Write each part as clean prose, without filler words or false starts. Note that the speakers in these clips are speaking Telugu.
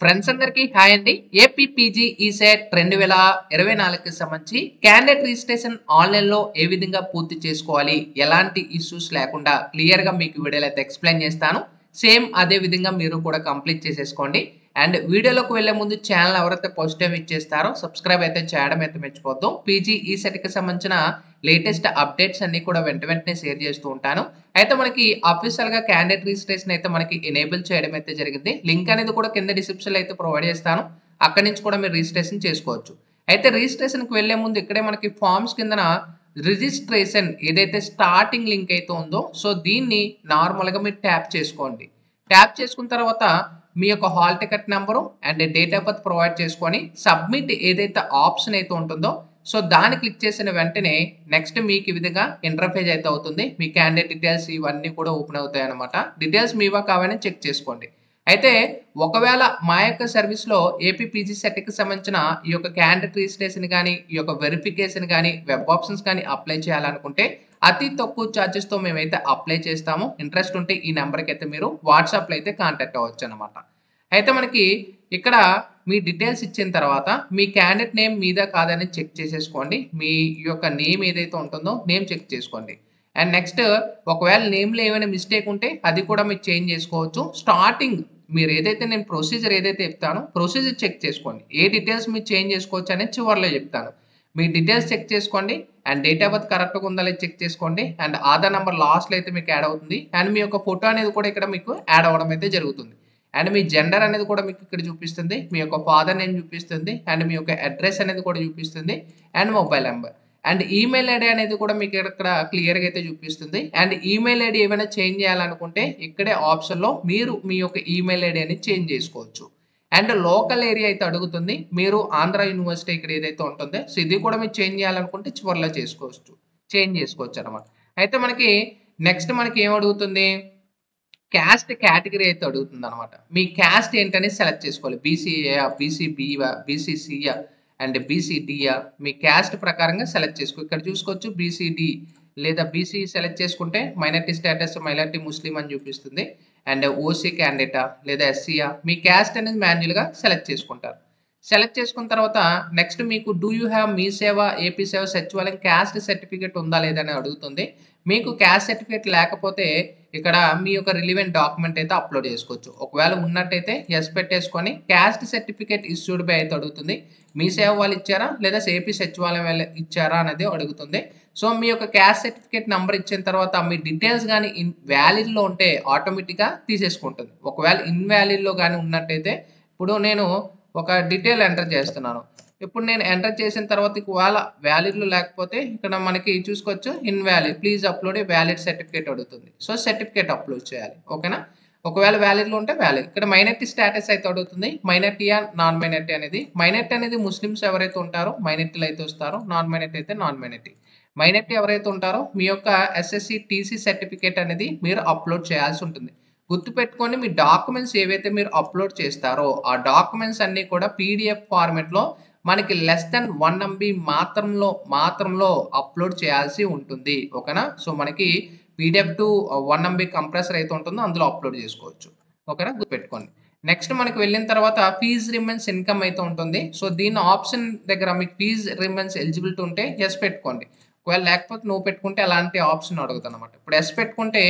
ఫ్రెండ్స్ అందరికీ హాయ్ అండి. ఏపీ పీజీ ఈసెట్ 2024కి సంబంధించి క్యాండిడేట్ రిజిస్ట్రేషన్ ఆన్లైన్‌లో ఏ విధంగా పూర్తి చేసుకోవాలి? ఎలాంటి ఇష్యూస్ లేకుండా క్లియర్‌గా మీకు వీడియోలో అయితే ఎక్స్‌ప్లెయిన్ చేస్తాను. సేమ్ అదే విధంగా మీరు కూడా కంప్లీట్ చేసేసుకోండి. అండ్ వీడియోలోకి వెళ్ళే ముందు ఛానల్ ఎవరైతే ఫస్ట్ టైమ్ ఇచ్చేస్తారో సబ్స్క్రైబ్ అయితే చేయడం అయితే మర్చిపోవద్దు. పీజీ ఈసెట్‌కి సంబంధించిన లేటెస్ట్ అప్డేట్స్ అన్నీ కూడా వెంటనే షేర్ చేస్తూ ఉంటాను. అయితే మనకి అఫీషియల్‌గా క్యాండిడేట్ రిజిస్ట్రేషన్ అయితే మనకి ఎనేబుల్ చేయడం అయితే జరిగింది. లింక్ అనేది కూడా కింద డిస్క్రిప్షన్‌లో అయితే ప్రొవైడ్ చేస్తాను. అక్కడి నుంచి కూడా మీరు రిజిస్ట్రేషన్ చేసుకోవచ్చు. అయితే రిజిస్ట్రేషన్‌కి వెళ్ళే ముందు ఇక్కడే మనకి ఫార్మ్స్ కిందన రిజిస్ట్రేషన్ ఏదైతే స్టార్టింగ్ లింక్ అయితే ఉందో సో దీన్ని నార్మల్‌గా మీరు ట్యాప్ చేసుకోండి. ట్యాప్ చేసుకున్న తర్వాత మీ యొక్క hall ticket number and date of birth provide చేసుకొని సబ్మిట్ ఏదైతే ఆప్షన్ అయితే ఉంటుందో సో దాన్ని క్లిక్ చేసిన వెంటనే నెక్స్ట్ మీకు ఈ విధంగా ఇంటర్ఫేస్ అయితే అవుతుంది. మీ క్యాండిడేట్ డీటెయిల్స్ ఇవన్నీ కూడా ఓపెన్ అవుతాయి అనమాట. డీటెయిల్స్ మీవా కావాలని చెక్ చేసుకోండి. అయితే ఒకవేళ మా యొక్క సర్వీస్‌లో ఏపీ పీజీ సెట్‌కి సంబంధించిన ఈ యొక్క క్యాండిడేట్ రిజిస్ట్రేషన్ గాని, ఈ యొక్క వెరిఫికేషన్ గాని, వెబ్ ఆప్షన్స్ గాని అప్లై చేయాలనుకుంటే అతి తక్కువ చార్జెస్‌తో మేమైతే అప్లై చేస్తాము. ఇంట్రెస్ట్ ఉంటే ఈ నంబర్‌కి అయితే మీరు వాట్సాప్‌లో అయితే కాంటాక్ట్ అవ్వచ్చనమాట. అయితే మనకి ఇక్కడ మీ డీటెయిల్స్ ఇచ్చిన తర్వాత మీ క్యాండిడేట్ నేమ్ మీదా కాదని చెక్ చేసేసుకోండి. మీ యొక్క నేమ్ ఏదైతే ఉంటుందో నేమ్ చెక్ చేసుకోండి. అండ్ నెక్స్ట్ ఒకవేళ నేమ్‌లో ఏమైనా మిస్టేక్ ఉంటే అది కూడా మీరు చేంజ్ చేసుకోవచ్చు. స్టార్టింగ్ మీరు ఏదైతే నేను ప్రొసీజర్ ఏదైతే చెప్తానో ప్రొసీజర్ చెక్ చేసుకోండి. ఏ డీటెయిల్స్ మీరు చేంజ్ చేసుకోవచ్చు అనేది చివర్లో చెప్తాను. మీ డీటెయిల్స్ చెక్ చేసుకోండి. అండ్ డేట్ ఆఫ్ బర్త్ కరెక్ట్‌గా ఉందా లేదో చెక్ చేసుకోండి. అండ్ ఆధార్ నంబర్ లాస్ట్‌లో అయితే మీకు యాడ్ అవుతుంది. అండ్ మీ యొక్క ఫోటో అనేది కూడా ఇక్కడ మీకు యాడ్ అవ్వడం అయితే జరుగుతుంది. అండ్ మీ జెండర్ అనేది కూడా మీకు ఇక్కడ చూపిస్తుంది. మీ యొక్క ఫాదర్ నేమ్ చూపిస్తుంది. అండ్ మీ యొక్క అడ్రెస్ అనేది కూడా చూపిస్తుంది. And mobile number. And email ID అనేది కూడా మీకు ఇక్కడ క్లియర్‌గా అయితే చూపిస్తుంది. అండ్ ఈమెయిల్ ఐడీ ఏమైనా చేంజ్ చేయాలనుకుంటే ఇక్కడే ఆప్షన్‌లో మీరు మీ యొక్క ఈమెయిల్ ఐడీ అనేది చేంజ్ చేసుకోవచ్చు. అండ్ లోకల్ ఏరియా అయితే అడుగుతుంది. మీరు ఆంధ్ర యూనివర్సిటీ ఇక్కడ ఏదైతే ఉంటుందో సో ఇది కూడా మీరు చేంజ్ చేయాలనుకుంటే చివర్లో చేసుకోవచ్చు. చేంజ్ చేసుకోవచ్చనమాట. అయితే మనకి నెక్స్ట్ మనకి ఏం అడుగుతుంది? క్యాస్ట్ కేటగిరీ అయితే అడుగుతుందనమాట. మీ క్యాస్ట్ ఏంటనేది సెలెక్ట్ చేసుకోవాలి. బీసీఏయా, బీసీబీవా, బీసీసీయా అండ్ బీసీడీయా మీ క్యాస్ట్ ప్రకారంగా సెలెక్ట్ చేసుకో. ఇక్కడ చూసుకోవచ్చు బీసీడీ లేదా బీసీ సెలెక్ట్ చేసుకుంటే మైనారిటీ స్టేటస్ మైనారిటీ ముస్లిం అని చూపిస్తుంది. అండ్ ఓసీ క్యాండిడేటా లేదా ఎస్సీయా మీ క్యాస్ట్ అనేది మాన్యువల్‌గా సెలెక్ట్ చేసుకుంటారు. సెలెక్ట్ చేసుకున్న తర్వాత నెక్స్ట్ మీకు డూ యూ హ్యావ్ మీ సేవ, ఏపీ సేవ సచివాలయం క్యాస్ట్ సర్టిఫికేట్ ఉందా లేదా అని అడుగుతుంది. మీకు క్యాస్ట్ సర్టిఫికేట్ లేకపోతే ఇక్కడ మీ యొక్క రిలివెంట్ డాక్యుమెంట్ అయితే అప్లోడ్ చేసుకోవచ్చు. ఒకవేళ ఉన్నట్టయితే ఎస్ పెట్టేసుకొని క్యాస్ట్ సర్టిఫికేట్ ఇష్యూడ్ బై అయితే అడుగుతుంది. మీ సేవ వాళ్ళు ఇచ్చారా లేదా ఏపీ సచివాలయం వాళ్ళు ఇచ్చారా అనేది అడుగుతుంది. సో మీ యొక్క క్యాస్ట్ సర్టిఫికేట్ నంబర్ ఇచ్చిన తర్వాత మీ డీటెయిల్స్ కానీ వ్యాలిడ్‌లో ఉంటే ఆటోమేటిక్‌గా తీసేసుకుంటుంది. ఒకవేళ ఇన్‌వాలిడ్‌లో కానీ ఉన్నట్టయితే ఇప్పుడు నేను ఒక డీటెయిల్ ఎంటర్ చేస్తున్నాను. ఇప్పుడు నేను ఎంటర్ చేసిన తర్వాత ఒకవేళ వ్యాలిడ్‌లో లేకపోతే ఇక్కడ మనకి చూసుకోవచ్చు invalid please upload a valid certificate అడుగుతుంది. సో సర్టిఫికేట్ అప్లోడ్ చేయాలి. ఓకేనా? ఒకవేళ వ్యాలిడ్‌లో ఉంటే వ్యాలిడ్. ఇక్కడ మైనారిటీ స్టేటస్ అయితే అడుగుతుంది. మైనారిటీయా నాన్ మైనారిటీ అనేది. మైనారిటీ అనేది ముస్లిమ్స్ ఎవరైతే ఉంటారో మైనారిటీలో అయితే వస్తారో నాన్ మైనారిటీ అయితే నాన్ మైనారిటీ. మైనారిటీ ఎవరైతే ఉంటారో మీ యొక్క ఎస్ఎస్‌సి, టీసీ సర్టిఫికేట్ అనేది మీరు అప్లోడ్ చేయాల్సి ఉంటుంది. గుర్తుపెట్టుకోండి మీ డాక్యుమెంట్స్ ఏవైతే మీరు అప్లోడ్ చేస్తారో ఆ డాక్యుమెంట్స్ అన్నీ కూడా పీడీఎఫ్ ఫార్మాట్‌లో మనకి లెస్ దెన్ 1 ఎంబీ మాత్రంలో అప్లోడ్ చేయాల్సి ఉంటుంది. ఓకేనా? సో మనకి పీడీఎఫ్ టు 1 ఎంబీ కంప్రెసర్ అయితే ఉంటుందో అందులో అప్లోడ్ చేసుకోవచ్చు. ఓకేనా? గుర్తుపెట్టుకోండి. నెక్స్ట్ మనకి వెళ్ళిన తర్వాత ఫీజ్ రిమైన్స్ ఇన్‌కమ్ అయితే ఉంటుంది. సో దీని ఆప్షన్ దగ్గర మీకు ఫీజ్ రిమైన్స్ ఎలిజిబిలిటీ ఉంటే యెస్ పెట్టుకోండి. ఒకవేళ లేకపోతే నో పెట్టుకుంటే అలాంటి ఆప్షన్ అడుగుతదనమాట. ఇప్పుడు యెస్ పెట్టుకుంటే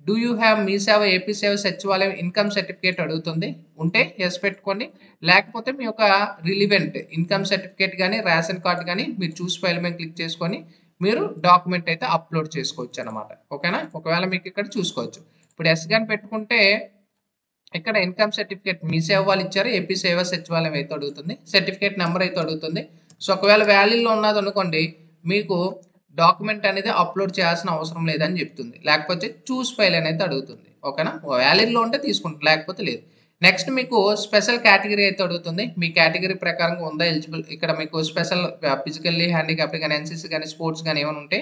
డూ యూ హ్యావ్ మీ సేవ, ఏపీ సేవ సచివాలయం ఇన్‌కమ్ సర్టిఫికేట్ అడుగుతుంది. ఉంటే యెస్ పెట్టుకోండి. లేకపోతే మీ యొక్క రిలివెంట్ ఇన్‌కమ్ సర్టిఫికేట్ గాని, రేషన్ కార్డ్ గాని మీరు చూస్ ఫైల్ మీద క్లిక్ చేసుకొని మీరు డాక్యుమెంట్ అయితే అప్లోడ్ చేసుకోవచ్చనమాట. ఓకేనా? ఒకవేళ మీకు ఇక్కడ చూసుకోవచ్చు. ఇప్పుడు యెస్ గాని పెట్టుకుంటే ఇక్కడ ఇన్‌కమ్ సర్టిఫికేట్ మీ సేవ వాళ్ళు ఇచ్చారు. ఏపీ సేవ సచివాలయం అయితే అడుగుతుంది. సర్టిఫికేట్ నంబర్ అయితే అడుగుతుంది. సో ఒకవేళ వ్యాలిడ్‌లో ఉన్నదనుకోండి మీకు డాక్యుమెంట్ అనేది అప్లోడ్ చేయాల్సిన అవసరం లేదని చెప్తుంది. లేకపోతే చూస్ ఫైల్ అనేది అడుగుతుంది. ఓకేనా? వ్యాలిడ్‌లో ఉంటే తీసుకుంటుంది. లేకపోతే లేదు. నెక్స్ట్ మీకు స్పెషల్ కేటగిరీ అయితే అడుగుతుంది. మీ కేటగిరీ ప్రకారంగా ఉందా ఎలిజిబుల్ ఇక్కడ మీకు స్పెషల్ ఫిజికల్లీ హ్యాండిక్యాప్డ్ గాని, ఎన్‌సీసీ గాని, స్పోర్ట్స్ గాని ఏమైనా ఉంటే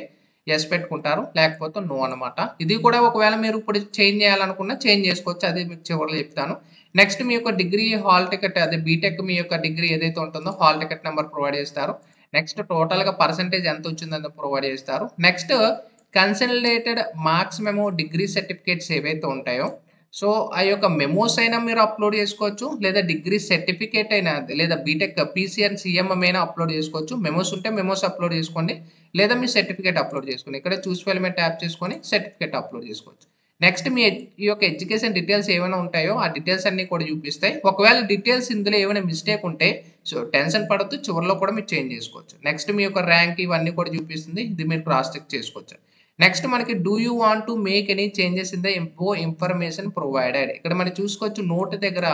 యెస్ పెట్టుకుంటారు. లేకపోతే నో అనమాట. ఇది కూడా ఒకవేళ మీరు ఇప్పుడు చేంజ్ చేయాలనుకున్నా చేంజ్ చేసుకోవచ్చు. అది మీకు చివరిలో చెప్తాను. నెక్స్ట్ మీ యొక్క డిగ్రీ హాల్ టికెట్ అదే బీటెక్ మీ యొక్క డిగ్రీ ఏదైతే ఉంటుందో హాల్ టికెట్ నంబర్ ప్రొవైడ్ చేస్తారు. నెక్స్ట్ టోటల్‌గా పర్సెంటేజ్ ఎంత వచ్చిందని ప్రొవైడ్ చేస్తారు. Next consolidated marks memo degree certificates ఏవైతే ఉంటాయో సో ఆ యొక్క మెమోస్ అయినా మీరు అప్లోడ్ చేసుకోవచ్చు, లేదా డిగ్రీ సర్టిఫికేట్ అయినా లేదా బీటెక్ పీసీఎన్ సీఎంఎం అయినా అప్లోడ్ చేసుకోవచ్చు. మెమోస్ ఉంటే మెమోస్ అప్లోడ్ చేసుకోండి, లేదా మీ సర్టిఫికేట్ అప్లోడ్ చేసుకోండి. ఇక్కడ చూస్ ఫైల్ మీద ట్యాప్ చేసుకొని సర్టిఫికేట్ అప్లోడ్ చేసుకోవచ్చు. నెక్స్ట్ మీ ఈ యొక్క ఎడ్యుకేషన్ డీటెయిల్స్ ఏమైనా ఉంటాయో ఆ డీటెయిల్స్ అన్ని కూడా చూపిస్తాయి. ఒకవేళ డీటెయిల్స్ ఇందులో ఏమైనా మిస్టేక్ ఉంటే సో టెన్షన్ పడద్దు, చివరిలో కూడా మీరు చేంజ్ చేసుకోవచ్చు. నెక్స్ట్ మీ యొక్క ర్యాంక్ ఇవన్నీ కూడా చూపిస్తుంది, ఇది మీరు క్రాస్ చెక్ చేసుకోవచ్చు. నెక్స్ట్ మనకి do you want to make any changes in the information provided, ఇక్కడ మనం చూసుకోవచ్చు నోట్ దగ్గర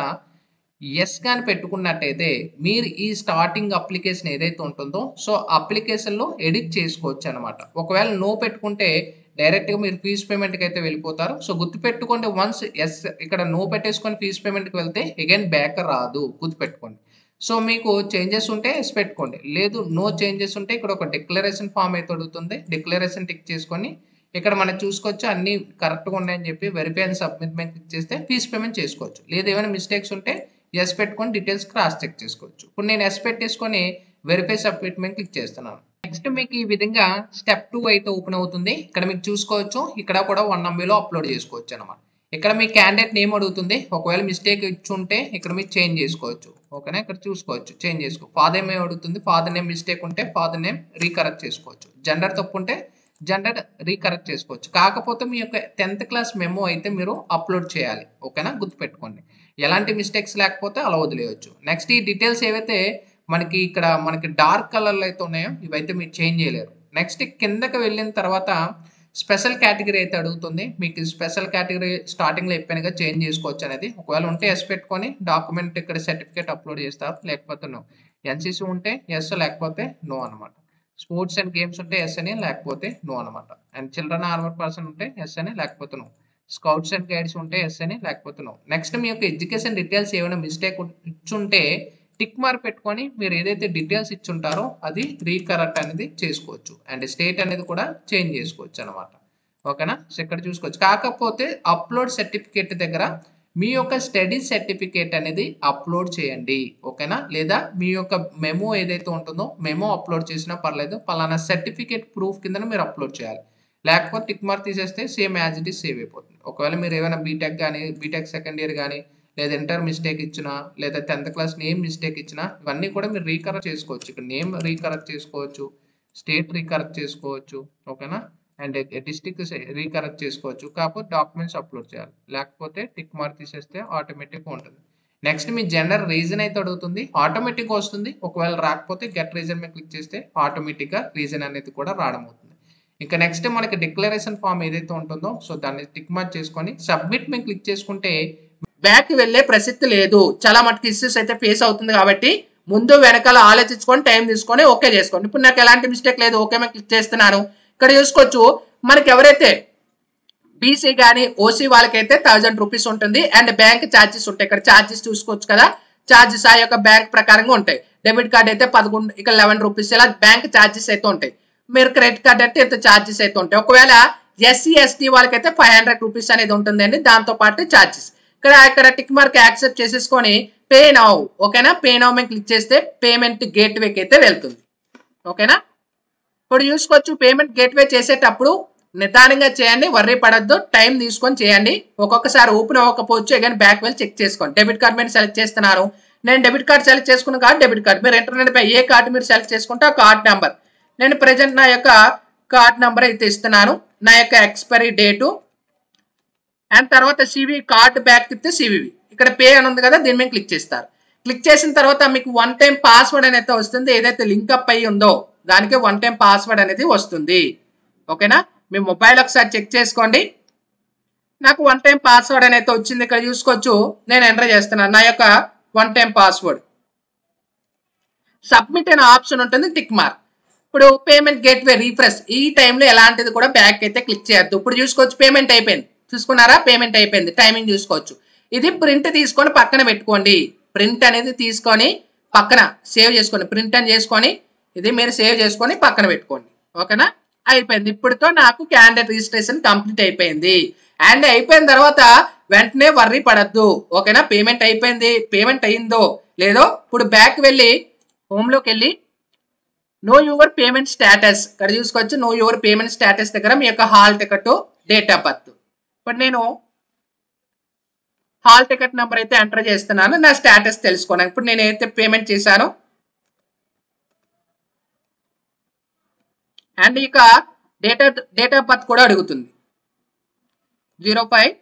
ఎస్ కానీ పెట్టుకున్నట్టయితే మీరు ఈ స్టార్టింగ్ అప్లికేషన్ ఏదైతే ఉంటుందో సో అప్లికేషన్లో ఎడిట్ చేసుకోవచ్చు అనమాట. ఒకవేళ నో పెట్టుకుంటే డైరెక్ట్గా మీరు ఫీజు పేమెంట్కి అయితే వెళ్ళిపోతారు. సో గుర్తుపెట్టుకోండి, వన్స్ ఎస్ ఇక్కడ నో పెట్టేసుకొని ఫీజు పేమెంట్కి వెళ్తే అగైన్ బ్యాక్ రాదు, గుర్తుపెట్టుకోండి. సో మీకు చేంజెస్ ఉంటే ఎస్ పెట్టుకోండి, లేదు నో చేంజెస్ ఉంటే ఇక్కడ ఒక డిక్లరేషన్ ఫామ్ అయితే అడుగుతుంది, డిక్లరేషన్ టిక్ చేసుకొని ఇక్కడ మనం చూసుకోవచ్చు అన్ని కరెక్ట్గా ఉన్నాయని చెప్పి వెరిఫై అండ్ సబ్మిట్ మీద క్లిక్ చేస్తే ఫీజు పేమెంట్ చేసుకోవచ్చు. లేదు ఏమైనా మిస్టేక్స్ ఉంటే ఎస్ పెట్టుకొని డీటెయిల్స్ క్రాస్ చెక్ చేసుకోవచ్చు. ఇప్పుడు నేను ఎస్ పెట్టేసుకొని వెరిఫై సబ్మిట్ మీద క్లిక్ చేస్తున్నాను. నెక్స్ట్ మీకు ఈ విధంగా స్టెప్ 2 అయితే ఓపెన్ అవుతుంది. ఇక్కడ మీకు చూసుకోవచ్చు, ఇక్కడ కూడా 1 MB అప్లోడ్ చేసుకోవచ్చు అనమాట. ఇక్కడ మీ క్యాండిడేట్ నేమ్ అడుగుతుంది, ఒకవేళ మిస్టేక్ ఇచ్చుంటే ఇక్కడ మీరు చేంజ్ చేసుకోవచ్చు. ఓకేనా, ఇక్కడ చూసుకోవచ్చు చేంజ్ చేసుకో. ఫాదర్ నేమ్ అడుగుతుంది, ఫాదర్ నేమ్ మిస్టేక్ ఉంటే ఫాదర్ నేమ్ రీకరెక్ట్ చేసుకోవచ్చు. జెండర్ తప్పు ఉంటే జెండర్ రీకరెక్ట్ చేసుకోవచ్చు. కాకపోతే మీ యొక్క 10th క్లాస్ మెమో అయితే మీరు అప్లోడ్ చేయాలి. ఓకేనా, గుర్తుపెట్టుకోండి, ఎలాంటి మిస్టేక్స్ లేకపోతే అలా వదిలేయచ్చు. నెక్స్ట్ ఈ డీటెయిల్స్ ఏవైతే మనకి ఇక్కడ మనకి డార్క్ కలర్లో అయితే ఉన్నాయో ఇవైతే మీరు చేంజ్ చేయలేరు. నెక్స్ట్ కిందకి వెళ్ళిన తర్వాత స్పెషల్ కేటగిరీ అయితే అడుగుతుంది. మీకు స్పెషల్ కేటగిరీ స్టార్టింగ్లో చెప్పానుగా చేంజ్ చేసుకోవచ్చు అనేది. ఒకవేళ ఉంటే ఎస్ పెట్టుకొని డాక్యుమెంట్ ఇక్కడ సర్టిఫికేట్ అప్లోడ్ చేస్తారు, లేకపోతే నో. ఎన్సీసీ ఉంటే ఎస్, లేకపోతే నో అనమాట. స్పోర్ట్స్ అండ్ గేమ్స్ ఉంటే ఎస్ అని, లేకపోతే నో అనమాట. అండ్ చిల్డ్రన్ ఆర్మర్ పర్సన్ ఉంటే ఎస్ అని, లేకపోతే నో. స్కౌట్స్ అండ్ గైడ్స్ ఉంటే ఎస్ అని, లేకపోతే నో. నెక్స్ట్ మీ యొక్క ఎడ్యుకేషన్ డీటెయిల్స్ ఏమైనా మిస్టేక్ ఇచ్చుంటే టిక్ మార్క్ పెట్టుకొని మీరు ఏదైతే డీటెయిల్స్ ఇచ్చుంటారో అది రీకరెక్ట్ అనేది చేసుకోవచ్చు. అండ్ స్టేట్ అనేది కూడా చేంజ్ చేసుకోవచ్చు అనమాట. ఓకేనా, సో ఇక్కడ చూసుకోవచ్చు. కాకపోతే అప్లోడ్ సర్టిఫికేట్ దగ్గర మీ యొక్క స్టడీ సర్టిఫికేట్ అనేది అప్లోడ్ చేయండి. ఓకేనా, లేదా మీ యొక్క మెమో ఏదైతే ఉంటుందో మెమో అప్లోడ్ చేసినా పర్లేదు, పలానా సర్టిఫికేట్ ప్రూఫ్ కింద మీరు అప్లోడ్ చేయాలి. లేకపోతే టిక్ మార్క్ తీసేస్తే same as it is save అయిపోతుంది. ఒకవేళ మీరు ఏమైనా బీటెక్ కానీ బీటెక్ సెకండ్ ఇయర్ కానీ లేదా ఇంటర్ మిస్టేక్ ఇచ్చినా లేదా 10th క్లాస్ నేమ్ మిస్టేక్ ఇచ్చినా ఇవన్నీ కూడా మీరు రీకరెక్ట్ చేసుకోవచ్చు. ఇక్కడ నేమ్ రీకరెక్ట్ చేసుకోవచ్చు, స్టేట్ రీకరెక్ట్ చేసుకోవచ్చు. ఓకేనా, అండ్ డిస్ట్రిక్ట్ రీకరెక్ట్ చేసుకోవచ్చు. కాకపోతే డాక్యుమెంట్స్ అప్లోడ్ చేయాలి, లేకపోతే టిక్ మార్క్ తీసేస్తే ఆటోమేటిక్గా ఉంటుంది. నెక్స్ట్ మీ జెండర్ రీజన్ అయితే అడుగుతుంది, ఆటోమేటిక్గా వస్తుంది. ఒకవేళ రాకపోతే గెట్ రీజన్ మీద క్లిక్ చేస్తే ఆటోమేటిక్గా రీజన్ అనేది కూడా రావడం అవుతుంది. ఇంకా నెక్స్ట్ మనకి డిక్లరేషన్ ఫామ్ ఏదైతే ఉంటుందో సో దాన్ని టిక్ మార్క్ చేసుకొని సబ్మిట్ మీద క్లిక్ చేసుకుంటే బ్యాక్ వెళ్ళే ప్రసక్తి లేదు. చాలా మటుకు ఇష్యూస్ అయితే ఫేస్ అవుతుంది కాబట్టి ముందు వెనకాల ఆలోచించుకొని టైం తీసుకొని ఓకే చేసుకోండి. ఇప్పుడు నాకు ఎలాంటి మిస్టేక్ లేదు, ఓకే మేము క్లిక్ చేస్తున్నాను. ఇక్కడ చూసుకోవచ్చు మనకి ఎవరైతే బీసీ కానీ ఓసీ వాళ్ళకైతే 1000 రూపీస్ ఉంటుంది. అండ్ బ్యాంక్ ఛార్జెస్ ఉంటాయి. ఇక్కడ ఛార్జెస్ చూసుకోవచ్చు కదా, ఛార్జెస్ ఆ యొక్క బ్యాంక్ ప్రకారంగా ఉంటాయి. డెబిట్ కార్డ్ అయితే 11, ఇక్కడ 11 రూపీస్, ఇలా బ్యాంక్ ఛార్జెస్ అయితే ఉంటాయి. మీరు క్రెడిట్ కార్డ్ అంటే ఇంత ఛార్జెస్ అయితే ఉంటాయి. ఒకవేళ ఎస్సీ ఎస్టీ వాళ్ళకైతే 500 రూపీస్ అనేది ఉంటుందండి, దాంతో పాటు ఛార్జెస్. ఇక్కడ టిక్ మార్క్ యాక్సెప్ట్ చేసేసుకొని పే నౌ. ఓకేనా, పే నౌ మీద క్లిక్ చేస్తే పేమెంట్ గేట్వేకి అయితే వెళ్తుంది. ఓకేనా, ఇప్పుడు చూసుకోవచ్చు పేమెంట్ గేట్వే చేసేటప్పుడు నిదానంగా చేయండి, వర్రీ పడద్దు, టైం తీసుకొని చేయండి. ఒక్కొక్కసారి ఓపెన్ అవ్వకపోవచ్చు, అగైన్ బ్యాక్ వెళ్ళి చెక్ చేసుకోండి. డెబిట్ కార్డ్ మీరు సెలెక్ట్ చేస్తున్నారు, నేను డెబిట్ కార్డ్ సెలెక్ట్ చేసుకున్న కార్డ్ డెబిట్ కార్డ్. మీరు ఇంటర్నెట్ పై ఏ కార్డు మీరు సెలెక్ట్ చేసుకుంటే ఆ కార్డ్ నెంబర్, నేను ప్రజెంట్ నా యొక్క కార్డ్ నెంబర్ అయితే ఇస్తున్నాను, నా యొక్క ఎక్స్పైరీ డేటు అండ్ తర్వాత సివి కార్డ్ బ్యాక్ తిప్పితే సివివి. ఇక్కడ పే అని ఉంది కదా, దీని మీద క్లిక్ చేస్తారు. క్లిక్ చేసిన తర్వాత మీకు 1 టైం పాస్వర్డ్ అనేది వస్తుంది. ఏదైతే లింక్ అప్ అయ్యి ఉందో దానికి 1 టైం పాస్వర్డ్ అనేది వస్తుంది. ఓకేనా, మీ మొబైల్ ఒకసారి చెక్ చేసుకోండి. నాకు 1 టైం పాస్వర్డ్ అనేది వచ్చింది. ఇక్కడ చూసుకోవచ్చు నేను ఎంటర్ చేస్తున్నాను నా యొక్క 1 టైం పాస్వర్డ్. సబ్మిట్ అనే ఆప్షన్ ఉంటుంది, టిక్ మార్క్. ఇప్పుడు పేమెంట్ గేట్వే రీఫ్రెష్, ఈ టైంలో ఎలాంటిది కూడా బ్యాక్ అయితే క్లిక్ చేయొద్దు. ఇప్పుడు చూసుకోవచ్చు పేమెంట్ అయిపోయింది, చూసుకున్నారా, పేమెంట్ అయిపోయింది. టైమింగ్ చూసుకోవచ్చు. ఇది ప్రింట్ తీసుకొని పక్కన పెట్టుకోండి. ప్రింట్ అనేది తీసుకొని పక్కన సేవ్ చేసుకోండి. ప్రింట్ అని చేసుకొని ఇది మీరు సేవ్ చేసుకొని పక్కన పెట్టుకోండి. ఓకేనా, అయిపోయింది. ఇప్పుడుతో నాకు క్యాండిడేట్ రిజిస్ట్రేషన్ కంప్లీట్ అయిపోయింది. అండ్ అయిపోయిన తర్వాత వెంటనే వర్రీ పడద్దు. ఓకేనా, పేమెంట్ అయిపోయింది, పేమెంట్ అయిందో లేదో ఇప్పుడు బ్యాక్ వెళ్ళి హోమ్లోకి వెళ్ళి నో యువర్ పేమెంట్ స్టేటస్, ఇక్కడ చూసుకోవచ్చు. నో యువర్ పేమెంట్ స్టేటస్ దగ్గర మీ యొక్క hall ticket, date of birth. ఇప్పుడు నేను హాల్ టికెట్ నెంబర్ అయితే ఎంటర్ చేస్తున్నాను, నా స్టేటస్ తెలుసుకోను. ఇప్పుడు నేను ఏదైతే పేమెంట్ చేశానో అండ్ ఇక డేట్ ఆఫ్ బర్త్ కూడా అడుగుతుంది 05.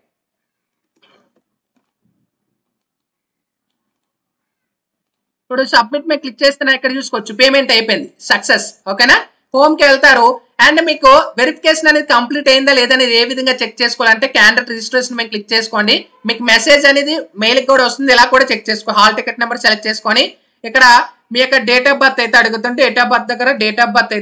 ఇప్పుడు సబ్మిట్ మీద క్లిక్ చేస్తే ఇక్కడ చూసుకోవచ్చు పేమెంట్ అయిపోయింది, సక్సెస్. ఓకేనా, హోమ్ కి వెళ్తారు అండ్ మీకు వెరిఫికేషన్ అనేది కంప్లీట్ అయిందా లేదనేది ఏ విధంగా చెక్ చేసుకోవాలంటే క్యాండిడేట్ రిజిస్ట్రేషన్ మీద క్లిక్ చేసుకోండి. మీకు మెసేజ్ అనేది మెయిల్ కూడా వస్తుంది, ఇలా కూడా చెక్ చేసుకో. హాల్ టికెట్ నెంబర్ సెలెక్ట్ చేసుకొని ఇక్కడ మీ యొక్క డేట్ ఆఫ్ బర్త్ అయితే అడుగుతుంటే డేట్ ఆఫ్ బర్త్ దగ్గర డేట్ ఆఫ్ బర్త్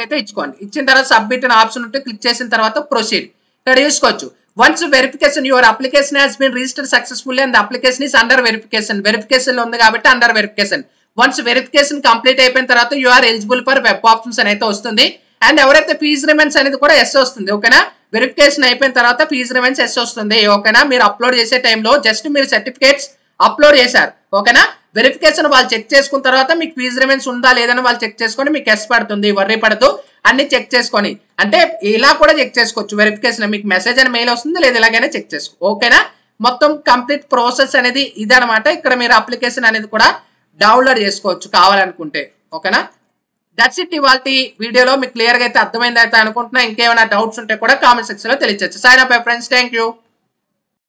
అయితే ఇచ్చుకోండి. ఇచ్చిన తర్వాత సబ్మిట్ అనే ఆప్షన్ ఉంటే క్లిక్ చేసిన తర్వాత ప్రొసీడ్. ఇక్కడ చూసుకోవచ్చు once verification your application has been registered successfully and application is under verification. Verification లో ఉంది కాబట్టి under verification. Once verification complete అయిపోయిన తర్వాత you are eligible for web options అని అయితే వస్తుంది. అండ్ ఎవరైతే ఫీజ్ రిమైన్స్ అనేది కూడా ఎస్ వస్తుంది. ఓకేనా, వెరిఫికేషన్ అయిపోయిన తర్వాత ఫీజ్ రిమైన్స్ ఎస్ వస్తుంది. ఓకేనా, మీరు అప్లోడ్ చేసే టైంలో జస్ట్ మీరు సర్టిఫికేట్స్ అప్లోడ్ చేశారు. ఓకేనా, వెరిఫికేషన్ వాళ్ళు చెక్ చేసుకున్న తర్వాత మీకు ఫీజ్ రిమైన్స్ ఉందా లేదని వాళ్ళు చెక్ చేసుకొని మీకు ఎస్ పడుతుంది. వర్రీ పడుతూ అన్ని చెక్ చేసుకొని, అంటే ఇలా కూడా చెక్ చేసుకోవచ్చు. వెరిఫికేషన్ మీకు మెసేజ్ అని మెయిల్ వస్తుంది, లేదా ఇలాగైనా చెక్ చేసుకో. ఓకేనా, మొత్తం కంప్లీట్ ప్రాసెస్ అనేది ఇదనమాట. ఇక్కడ మీరు అప్లికేషన్ అనేది కూడా డౌన్లోడ్ చేసుకోవచ్చు కావాలనుకుంటే. ఓకేనా, దట్స్ ఇట్. ఇవాళ వీడియోలో మీకు క్లియర్ గా అయితే అర్థమైంది అయితే అనుకుంటున్నా. ఇంకేమైనా డౌట్స్ ఉంటే కూడా కామెంట్ సెక్షన్ లో తెలియచ్చు. Sign up friends, thank you.